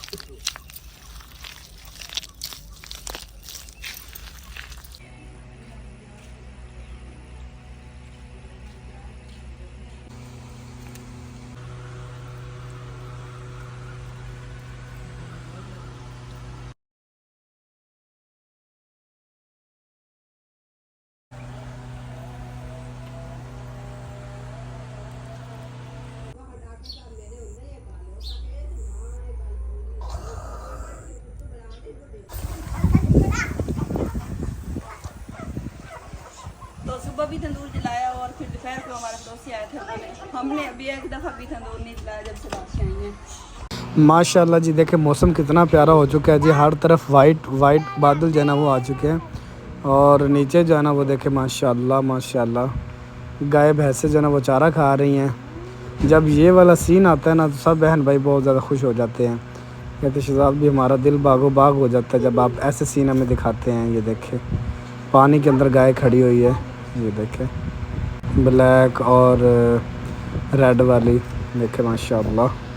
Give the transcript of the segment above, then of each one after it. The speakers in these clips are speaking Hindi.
तो सुबह भी तंदूर जलाया और फिर दोपहर को हमारे पड़ोसी आए थे, हमने अभी एक दफ़ा भी तंदूर नहीं जलाया जब से बारिश आई हैं। माशाल्लाह जी, देखे मौसम कितना प्यारा हो चुका है जी। हर तरफ वाइट वाइट बादल जो है ना वो आ चुके हैं और नीचे जो है ना वो देखे माशाल्लाह माशाल्लाह गाय भैंसे जो है ना वो चारा खा रही हैं। जब ये वाला सीन आता है ना तो सब बहन भाई बहुत ज़्यादा खुश हो जाते हैं, कहते शहजाद भी हमारा दिल बागो बाग हो जाता है जब आप ऐसे सीन हमें दिखाते हैं। ये देखे पानी के अंदर गाय खड़ी हुई है, ये देखे ब्लैक और रेड वाली, देखे माशाल्लाह।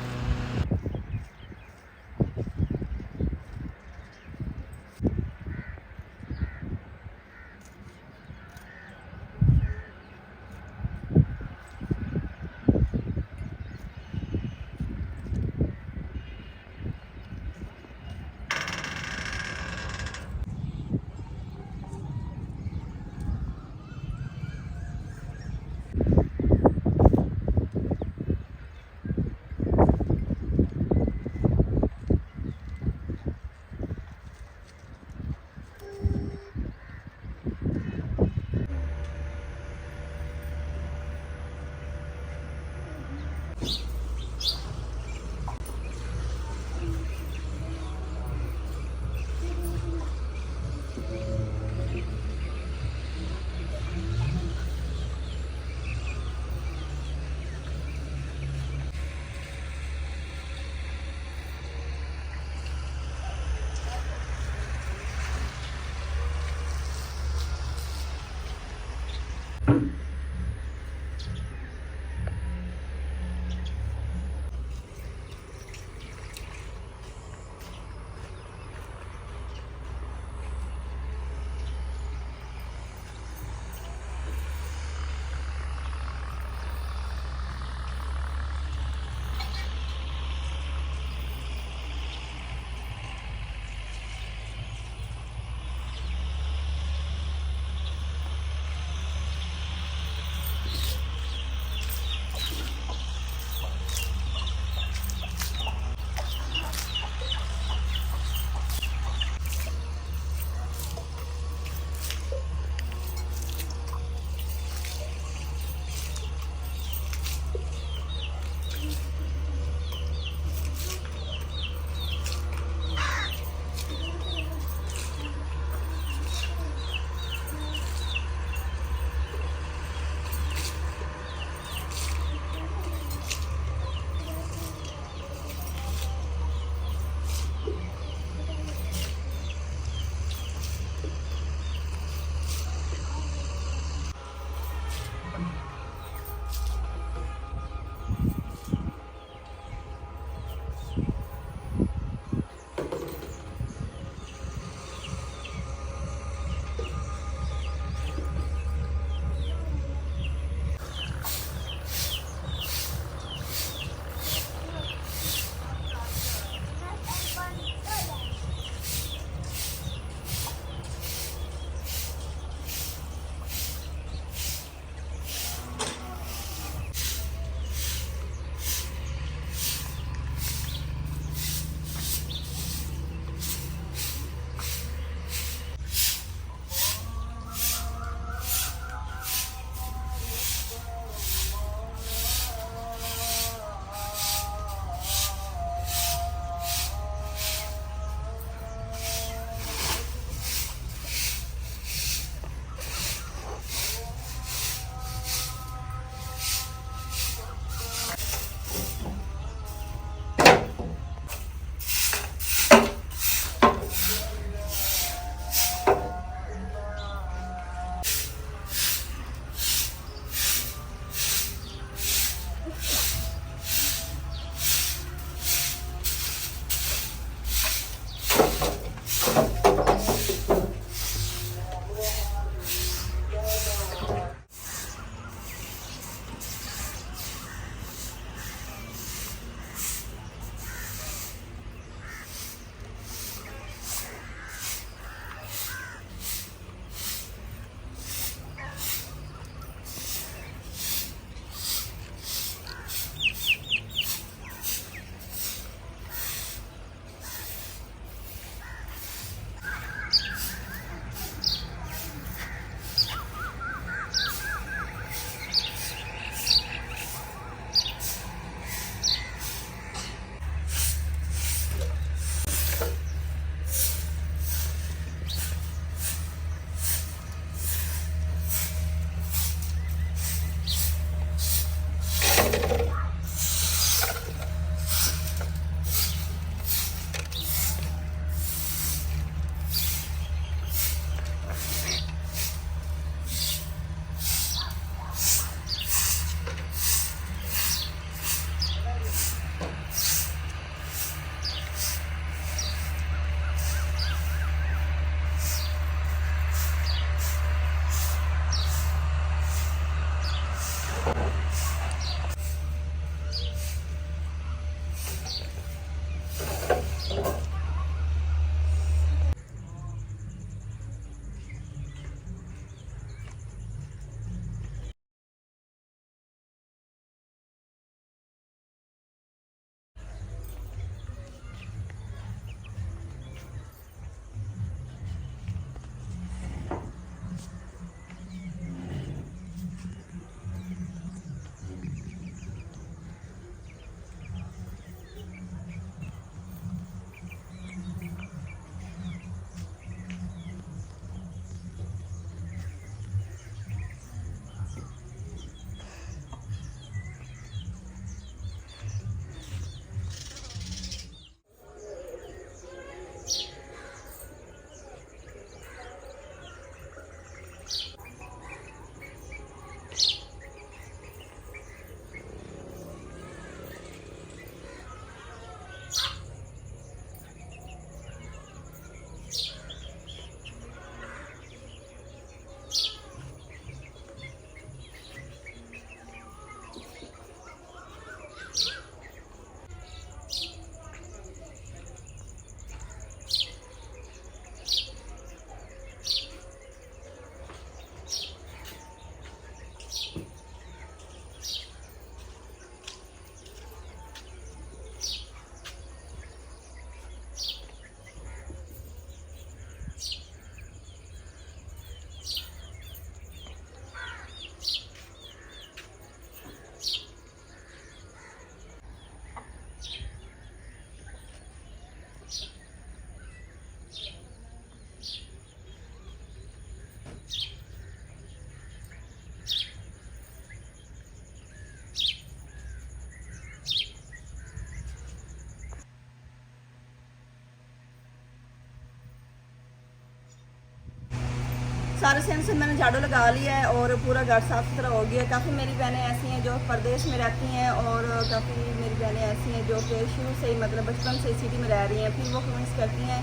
सारे सीन से मैंने झाड़ू लगा लिया है और पूरा घर साफ़ सुथरा हो गया। काफ़ी मेरी बहनें ऐसी हैं जो परदेश में रहती हैं और काफ़ी मेरी बहनें ऐसी हैं जो कि शुरू से ही मतलब बचपन से सिटी में रह रही हैं। फिर वो कमेंट्स करती हैं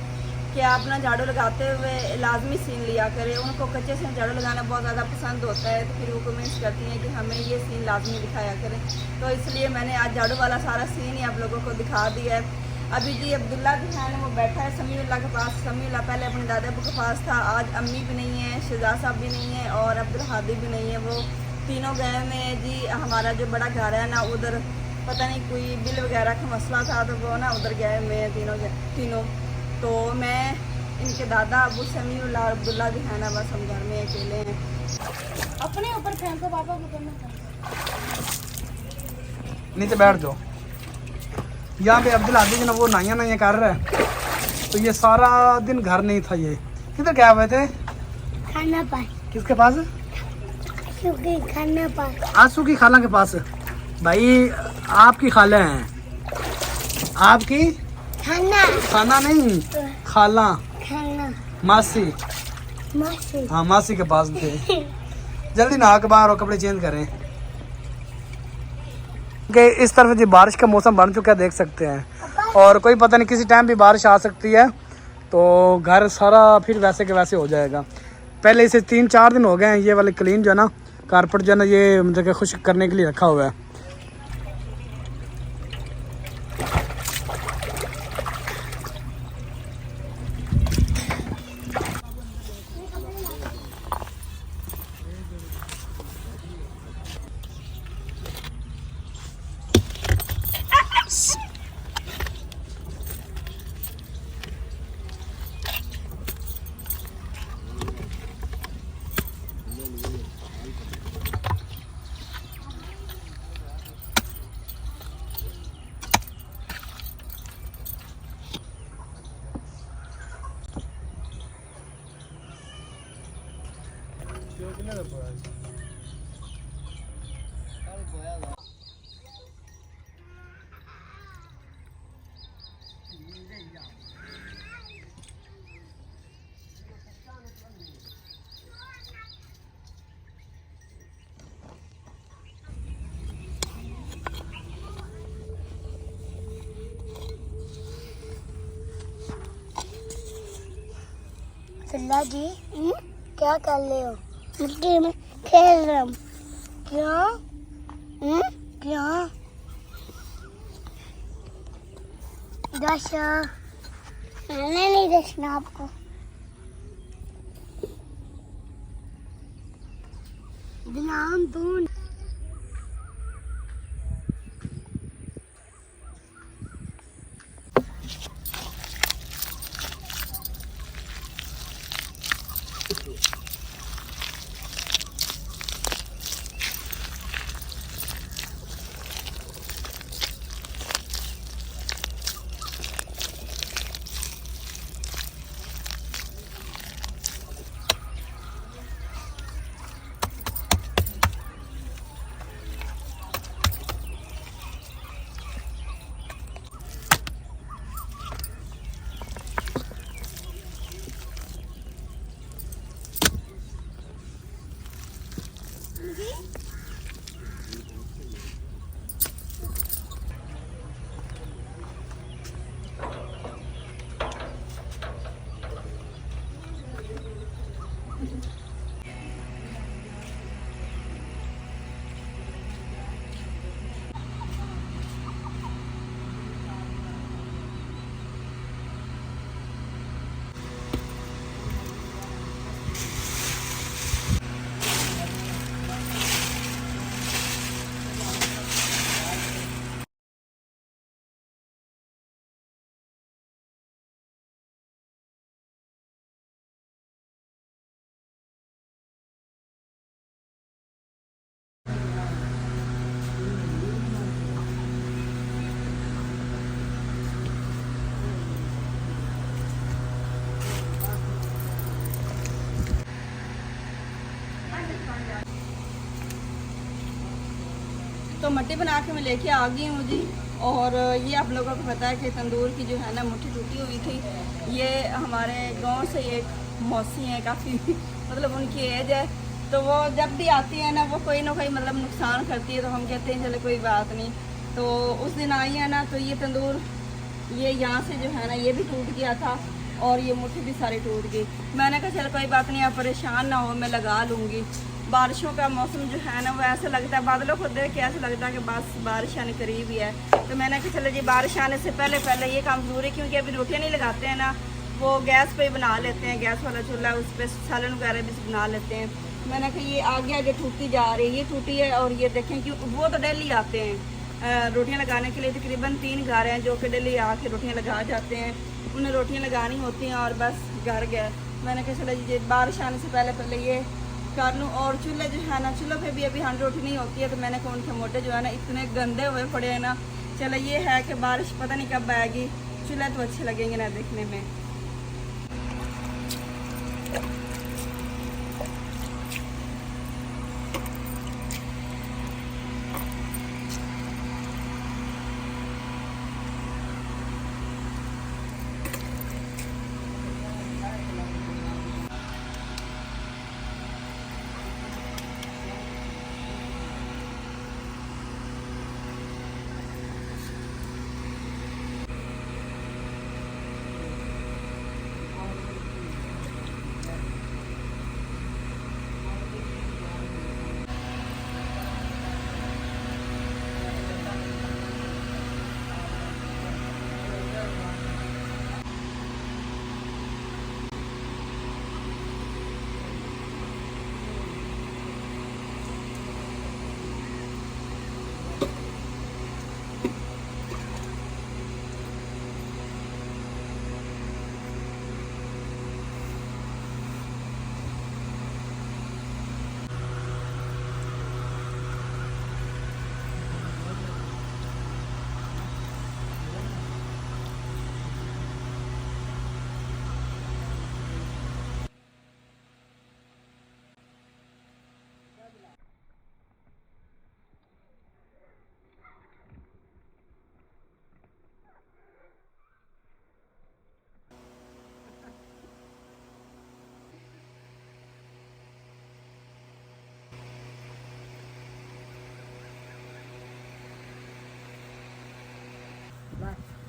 कि आप ना झाड़ू लगाते हुए लाजमी सीन लिया करें। उनको कच्चे से झाड़ू लगाना बहुत ज़्यादा पसंद होता है, तो फिर वो कमेंट्स करती हैं कि हमें ये सीन लाजमी दिखाया करें। तो इसलिए मैंने आज झाड़ू वाला सारा सीन ही आप लोगों को दिखा दिया है। अभी जी अब्दुल्ला जो है ना वो बैठा है समीउल्लाह के पास। समीउल्लाह पहले अपने दादा अबू के पास था, आज अम्मी भी नहीं है, शहजाद साहब भी नहीं है और अब्दुल हादी भी नहीं है। वो तीनों गए हुए हैं जी। हमारा जो बड़ा घर है ना उधर पता नहीं कोई बिल वगैरह का मसला था, तो वो ना उधर गए हुए हैं तीनों। तो मैं इनके दादा अबू समीउल्लाह और अब्दुल्ला जो है ना बस हम घर में अकेले हैं। अपने ऊपर फेंको पापा को करना। नीचे बैठ जाओ। यहाँ पे अब्दुल हादी जो ना वो नाइया कर रहा है, तो ये सारा दिन घर नहीं था। ये किधर गए हुए थे? खाना पास। किसके पास? खाना पास। आंसू की खाला के पास। भाई आपकी खाला हैं, आपकी खाना खाना नहीं खाला, खाना मासी। मासी। हाँ मासी के पास थे। जल्दी नहा के बाहर और कपड़े चेंज करें कि इस तरफ जी बारिश का मौसम बन चुका है, देख सकते हैं। और कोई पता नहीं किसी टाइम भी बारिश आ सकती है, तो घर सारा फिर वैसे के वैसे हो जाएगा। पहले इसे 3-4 दिन हो गए हैं ये वाले क्लीन जो है ना कारपेट जो है ना ये जगह खुश्क करने के लिए रखा हुआ है। सल्ला जी क्या कर रहे हो? मिट्टी में खेल रहा हूँ। क्यों? क्यों? दशा मैंने नहीं देखना आपको। ध्यान दून तो मट्टी बना के मैं लेके आ गई हूँ जी। और ये आप लोगों को पता है कि तंदूर की जो है ना मुट्ठी टूटी हुई थी। ये हमारे गांव से एक मौसी हैं, काफ़ी मतलब उनकी एज है, तो वो जब भी आती है ना वो कोई ना कोई मतलब नुकसान करती है, तो हम कहते हैं चलो कोई बात नहीं। तो उस दिन आई है ना, तो ये तंदूर ये यहाँ से जो है ना ये भी टूट गया था और ये मुट्ठी भी सारी टूट गई। मैंने कहा चलो कोई बात नहीं, आप परेशान ना हो, मैं लगा लूँगी। बारिशों का मौसम जो है ना वो ऐसा लगता है, बादलों को देख के ऐसा लगता है कि बस बारिश आने करीब ही है। तो मैंने कहा चलो जी बारिश आने से पहले पहले ये काम ज़रूरी, क्योंकि अभी रोटियाँ नहीं लगाते हैं ना, वो गैस पे ही बना लेते हैं, गैस वाला चूल्हा, उस पर सालन वगैरह भी बना लेते हैं। मैंने कहा ये आगे आगे टूटती जा रही है, ये टूटी है। और ये देखें कि वो तो डेली आते हैं रोटियां लगाने के लिए, तकरीबन 3 घर हैं जो कि डेली आके रोटियां लगा जाते हैं। उन्हें रोटियां लगानी होती हैं और बस घर गए। मैंने कहा चलो जी बारिश आने से पहले पहले ये कर लूँ। और चूल्हे जो है ना, चूल्हे पे भी अभी हांडी रोटी नहीं होती है, तो मैंने कहा उनके मोटे जो है ना इतने गंदे हुए पड़े हैं ना। चलो ये है कि बारिश पता नहीं कब आएगी, चूल्हे तो अच्छे लगेंगे ना देखने में।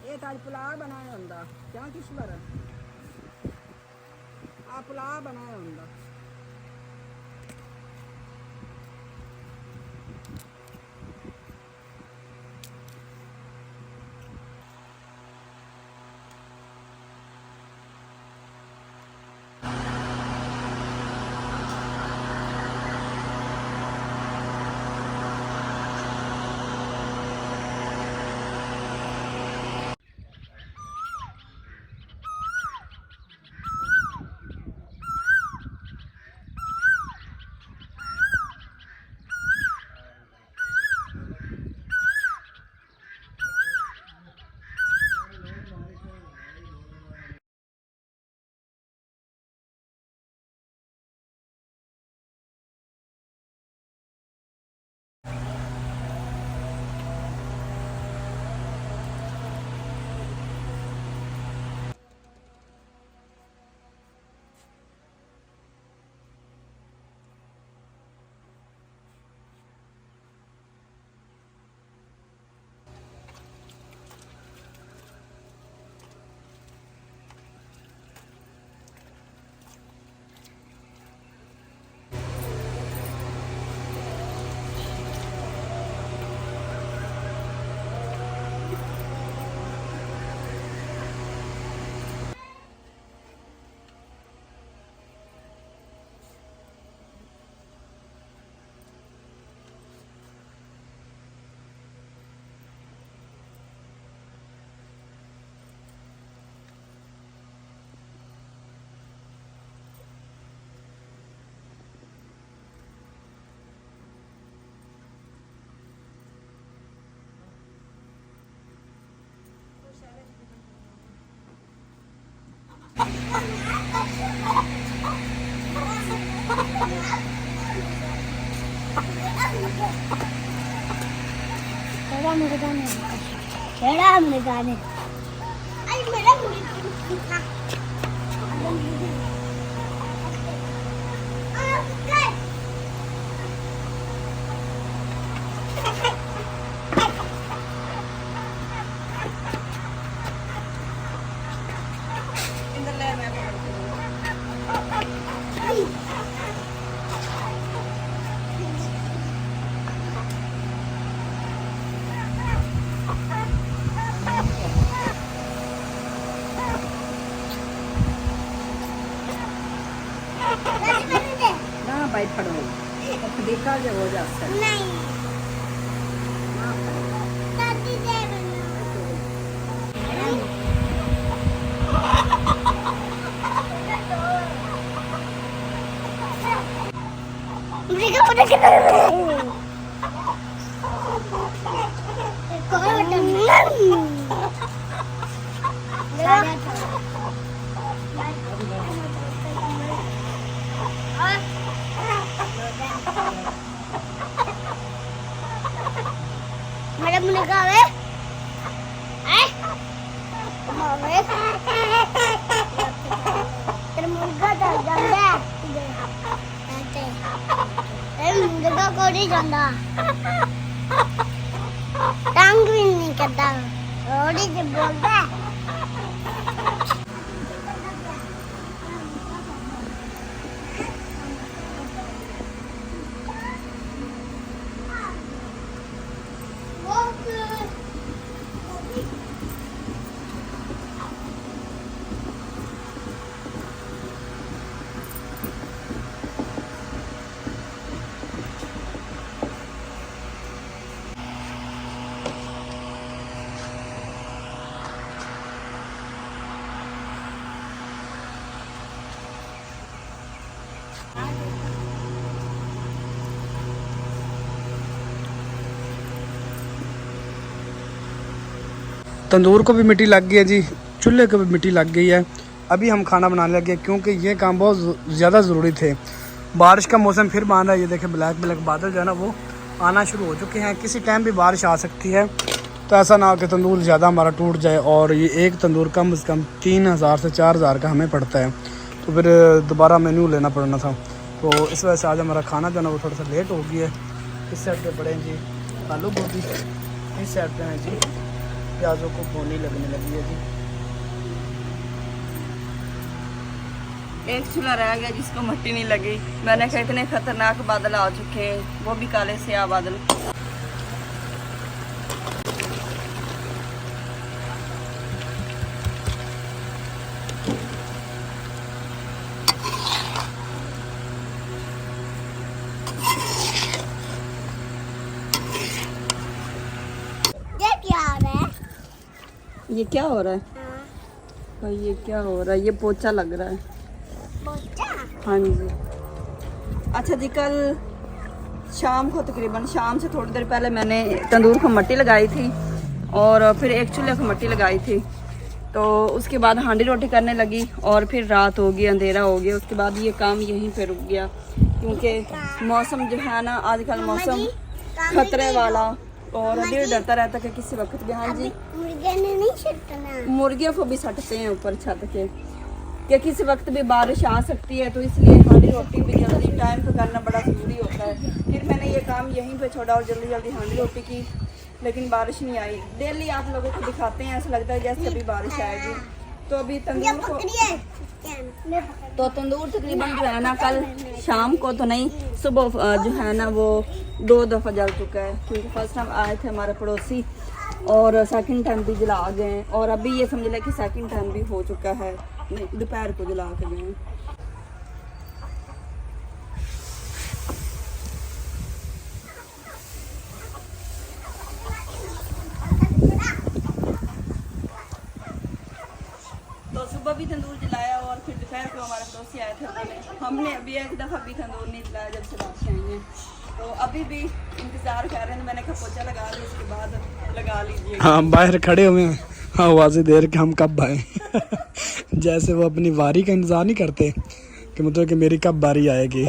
ये तो पुलाव बनाया होंदा क्या किस बार आ पुलाव बनाया होंदा। छेड़ा मेरे गाने छेड़ा मेरे गाने अरे मेरा इधर ले मैं पकड़ती हूँ। ना बाइट पड़ो देखा जो हो जाता है। नहीं दादी दे मुझे पता क्या मैडम ने कहा है मामे तेरे मुर्गा तो जांदा मुर्गा को नहीं जांदा तंग भी नहीं करता रोड़ी से बोलता तंदूर को भी मिट्टी लग गई है जी, चूल्हे को भी मिट्टी लग गई है। अभी हम खाना बनाने लगे क्योंकि ये काम बहुत ज़्यादा ज़रूरी थे। बारिश का मौसम फिर मान रहा है, ये देखें ब्लैक ब्लैक बादल जो है ना वो आना शुरू हो चुके हैं। किसी टाइम भी बारिश आ सकती है, तो ऐसा ना हो कि तंदूर ज़्यादा हमारा टूट जाए। और ये एक तंदूर कम से कम 3000 से 4000 का हमें पड़ता है, तो फिर दोबारा मेन्यू लेना पड़ना था। तो इस वजह से आज हमारा खाना जो है ना वो थोड़ा सा लेट हो गया है। इस साइड पे पड़े हैं जी आलू गोभी, इस साइड पे हैं जी प्याज़ों को भूनी लगने लगी है जी। एक चूल्हा रह गया जिसको मिट्टी नहीं लगी। मैंने कहा इतने खतरनाक बादल आ चुके हैं, वो भी काले स्याह बादल। ये क्या है ये क्या हो रहा है भाई, ये क्या हो रहा है? ये पोचा लग रहा है। बोचा हाँ जी। अच्छा जी, कल शाम को तकरीबन शाम से थोड़ी देर पहले मैंने तंदूर को मिट्टी लगाई थी और फिर एक चूल्हे को मिट्टी लगाई थी। तो उसके बाद हांडी रोटी करने लगी और फिर रात हो गई, अंधेरा हो गया। उसके बाद ये काम यहीं पे रुक गया क्योंकि मौसम जो है ना आजकल मौसम खतरे वाला और दिल डरता रहता कि किसी वक्त भी। हाँ जी, मुर्गे ने नहीं छटना मुर्गियों को भी सटते हैं ऊपर छत के कि किसी वक्त भी बारिश आ सकती है, तो इसलिए हांडी रोटी भी जल्दी टाइम पे करना बड़ा ज़रूरी होता है। फिर मैंने ये काम यहीं पे छोड़ा और जल्दी जल्दी हांडी रोटी की, लेकिन बारिश नहीं आई। डेली आप लोगों को दिखाते हैं, ऐसा लगता है जैसे अभी बारिश आएगी। तो अभी तंदूर को तंदूर तकरीबन जो है ना कल शाम को तो नहीं, सुबह जो है ना वो 2 दफ़ा जल चुका है क्योंकि फर्स्ट टाइम आए थे हमारे पड़ोसी और सेकंड टाइम भी जला गए और अभी ये समझ लें कि सेकंड टाइम भी हो चुका है, दोपहर को जला के गए। तो सुबह भी तंदूर जलाया और फिर दोपहर को हमारे पड़ोसी आए थे, हमने अभी एक दफ़ा भी तंदूर नहीं जलाया जब से बात आई हैं। तो अभी भी इंतज़ार कर रहे हैं। मैंने कहा पोछा लगा ली, उसके बाद लगा लीजिए। हाँ, बाहर खड़े हुए हैं, हाँ आवाज़ें दे रहे कि हम कब आए जैसे वो अपनी बारी का इंतज़ार नहीं करते कि मतलब कि मेरी कब बारी आएगी,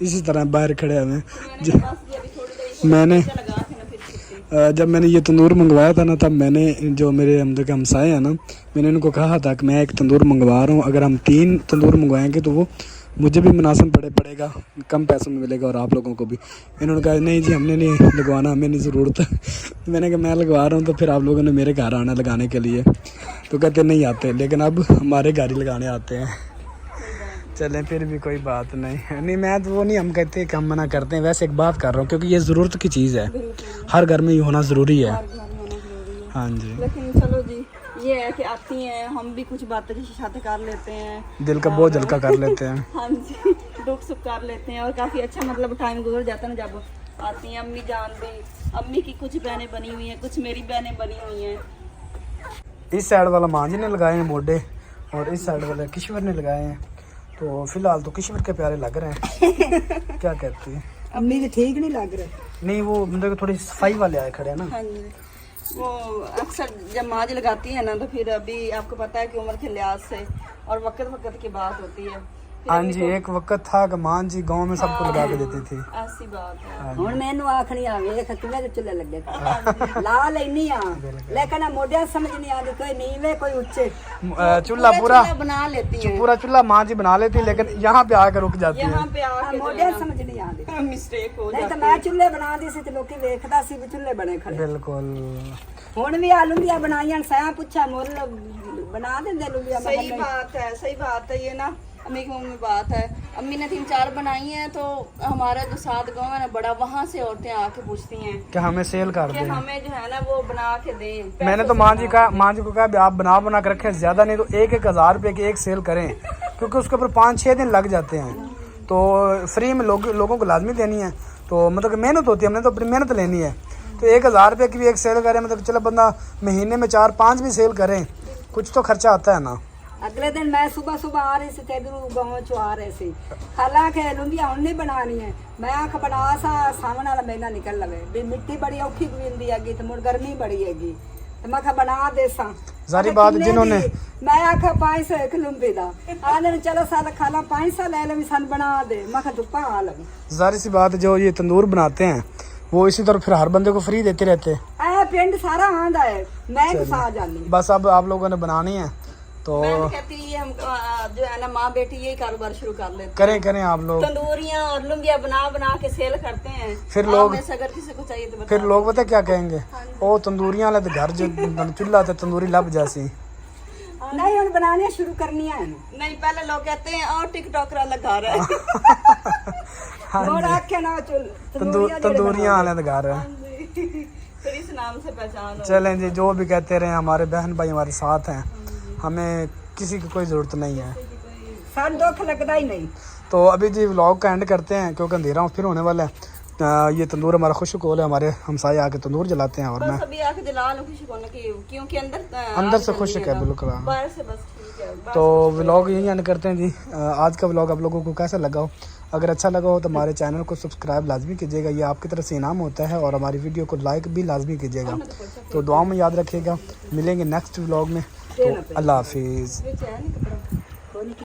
इसी तरह बाहर खड़े हुए हैं। मैंने बस ये अभी थोड़ी देर मैंने पोछा लगा के ना फिर छुट्टी। जब मैंने ये तंदूर मंगवाया था ना, तब मैंने जो मेरे हम के हमसाए हैं ना, मैंने उनको कहा था कि मैं एक तंदूर मंगवा रहा हूँ, अगर हम 3 तंदूर मंगवाएंगे तो वो मुझे भी मुनासिब पड़ेगा, कम पैसों में मिलेगा और आप लोगों को भी। इन्होंने कहा नहीं जी हमने नहीं लगवाना, हमें नहीं ज़रूरत। मैंने कहा मैं लगवा रहा हूँ तो फिर आप लोगों ने मेरे घर आना लगाने के लिए, तो कहते नहीं आते, लेकिन अब हमारे घर ही लगाने आते हैं। चलें फिर भी कोई बात नहीं मैं तो वो नहीं, हम कहते कि हम मना करते हैं, वैसे एक बात कर रहा हूँ क्योंकि ये ज़रूरत की चीज़ है, हर घर में ये होना ज़रूरी है। हाँ जी, लेकिन चलो जी ये है कि आती हैं, हम भी कुछ बातें की शादी कर लेते हैं, दिल का बोझ हल्का कर लेते हैं। हाँ जी, दुख सुख कर लेते हैं और काफ़ी अच्छा मतलब टाइम गुजर जाता है ना जब आती हैं। अम्मी जान भी, अम्मी की कुछ बहनें बनी हुई हैं, कुछ मेरी बहनें बनी हुई हैं। इस साइड वाला मांझी ने लगाए हैं मोढे और इस साइड वाला किश्वर ने लगाए हैं, तो फिलहाल तो किश्वर के प्यारे लग रहे हैं। क्या कहती है अम्मी के ठीक नहीं लग रहे? नहीं वो मतलब थोड़ी सफाई वाले आए खड़े हैं ना। हाँ जी, वो अक्सर जब माँज लगाती है ना तो फिर अभी आपको पता है कि उम्र के लिहाज से और वक्त की बात होती है। हाँ जी, एक वक्त था कि मां जी गांव में सबको लगा के देती थी। ऐसी बात है। ਹੁਣ ਮੈਨੂੰ ਆਖਣੀ ਆ ਵੇਖ ਕਿਵੇਂ ਦੇ ਚੁੱਲ੍ਹੇ ਲੱਗੇ ਲਾ ਲੈਣੀ ਆ ਲੇਕਿਨ ਮੋਢਿਆਂ ਸਮਝ ਨਹੀਂ ਆਉਂਦੀ ਕੋਈ ਨੀਵੇਂ ਕੋਈ ਉੱਚੇ चूल्हा पूरा बना लेती है, पूरा चूल्हा मां जी बना लेती, लेकिन यहाँ पे आकर रुक जाती है। यहाँ पे आके ਮੋਢਿਆਂ ਸਮਝ ਨਹੀਂ ਆਉਂਦੀ मिस्टेक हो ਨਹੀਂ जाती ਤਾਂ ਮੈਂ ਚੁੱਲ੍ਹੇ ਬਣਾਉਂਦੀ ਸੀ ਤੇ ਲੋਕੀ ਵੇਖਦਾ ਸੀ ਵੀ ਚੁੱਲ੍ਹੇ ਬਣੇ ਖੜੇ बिल्कुल ਹੁਣ ਵੀ ਆ ਲੁੰਦੀਆਂ ਬਣਾਈਆਂ ਸੈਂ ਪੁੱਛਾ ਮੁੱਲ ਬਣਾ ਦਿੰਦੇ ਲੁੰਦੀਆਂ है। सही बात है ये ना अम्मी के मुंह में बात है। अम्मी ने 3-4 बनाई हैं तो हमारा जो साथ गाँव है ना बड़ा, वहाँ से औरतें आके पूछती हैं कि हमें सेल कर कि दें। हमें जो है ना वो बना के दें। मैंने तो मां जी को कहा भी आप बना के रखें, ज़्यादा नहीं तो 1,000 रुपये की एक सेल करें, क्योंकि उसके ऊपर 5-6 दिन लग जाते हैं, तो फ्री में लोगों को लाजमी देनी है, तो मतलब कि मेहनत होती है, हमने तो अपनी मेहनत लेनी है, तो 1,000 रुपये की भी एक सेल करें, मतलब चलो बंदा महीने में 4-5 भी सेल करें, कुछ तो खर्चा आता है ना। ਅਗਲੇ ਦਿਨ ਮੈਂ ਸਵੇਰ ਆ ਰਹੀ ਸੀ ਤੇ ਇਧਰੋਂ ਗਾਉਂ ਚੋਂ ਆ ਰਹੇ ਸੀ, ਹਾਲਾਂਕਿ ਲੁੰਦੀਆਂ ਹੁਣ ਨਹੀਂ ਬਣਾਣੀ ਹੈ, ਮੈਂ ਆਖ ਬਣਾ ਸਾਵਣ ਵਾਲਾ ਮਹੀਨਾ ਨਿਕਲ ਲਵੇ ਵੀ ਮਿੱਟੀ ਬੜੀ ਔਖੀ ਪੀਂਦੀ ਹੈਗੀ ਤੇ ਮੁੜ ਗਰਮੀ ਬੜੀ ਹੈਗੀ, ਤੇ ਮੈਂ ਆਖ ਬਣਾ ਦੇਸਾਂ। ਜ਼ਾਰੀ ਬਾਤ जिन्होंने ਮੈਂ ਆਖਿਆ 500 ਇੱਕ ਲੁੰਬੀ ਦਾ ਆਂਦੇ ਨੇ ਚਲੋ ਸਾਲ ਖਾਲਾ 500 ਲੈ ਲੈ ਵੀ ਸਾਨੂੰ ਬਣਾ ਦੇ, ਮੈਂ ਆਖਿਆ ਧੁੱਪਾਂ ਆ ਲਵੇ। ज़ाहिर सी बात, जो ये तंदूर बनाते हैं वो इसी तरह फिर हर बंदे को फ्री देते रहते हैं। ਐ ਪਿੰਡ ਸਾਰਾ ਆਂਦਾ ਹੈ, ਮੈਂ ਫਸਾ ਜਾਨੀ। बस अब आप लोगों ने बनानी है तो मैं तो कहती है हम जो है ना माँ बेटी यही कारोबार शुरू कर लेते करें आप लोग। तंदूरियाँ और लुंगियाँ बना के सेल करते हैं। फिर लोग में से अगर किसी को चाहिए तो बता फिर लोग पता क्या कहेंगे, ओ तंदूरियां वाले घर जो चूल्हा ते तंदूरी लब जैसी। नहीं ਹੁਣ ਬਣਾਉਣੀਆਂ ਸ਼ੁਰੂ ਕਰਨੀਆਂ ਹਨ। नहीं, पहले लोग कहते हैं और टिकटॉक वाला घर है। ਹੋਰ ਆਖਿਆ ਨਾ तंदूरियां वाले घर है। फिर इस नाम से पहचान हो। चलें जी, जो भी कहते रहे, हमारे बहन भाई हमारे साथ हैं, हमें किसी की कोई ज़रूरत नहीं है। ਸਾਨੂੰ ਦੁੱਖ ਲੱਗਦਾ ही नहीं। तो अभी जी व्लॉग का एंड करते हैं क्योंकि अंधेरा फिर होने वाला है। ये तंदूर हमारा खुश कोल है, हमारे हमसाए आके तंदूर जलाते हैं और मैं बस अभी आके जला लो खुशी को क्योंकि अंदर से खुश है बिल्कुल। बाहर से बस ठीक है। तो व्लॉग यही एंड करते हैं जी। आज का व्लॉग आप लोगों को कैसा लगा हो, अगर अच्छा लगा हो तो हमारे चैनल को सब्सक्राइब लाजमी कीजिएगा, ये आपकी तरफ से इनाम होता है, और हमारी वीडियो को लाइक भी लाजमी कीजिएगा। तो दुआ में याद रखिएगा, मिलेंगे नेक्स्ट व्लॉग में। तो अल्लाह हाफिज़। है नहीं कपड़ा।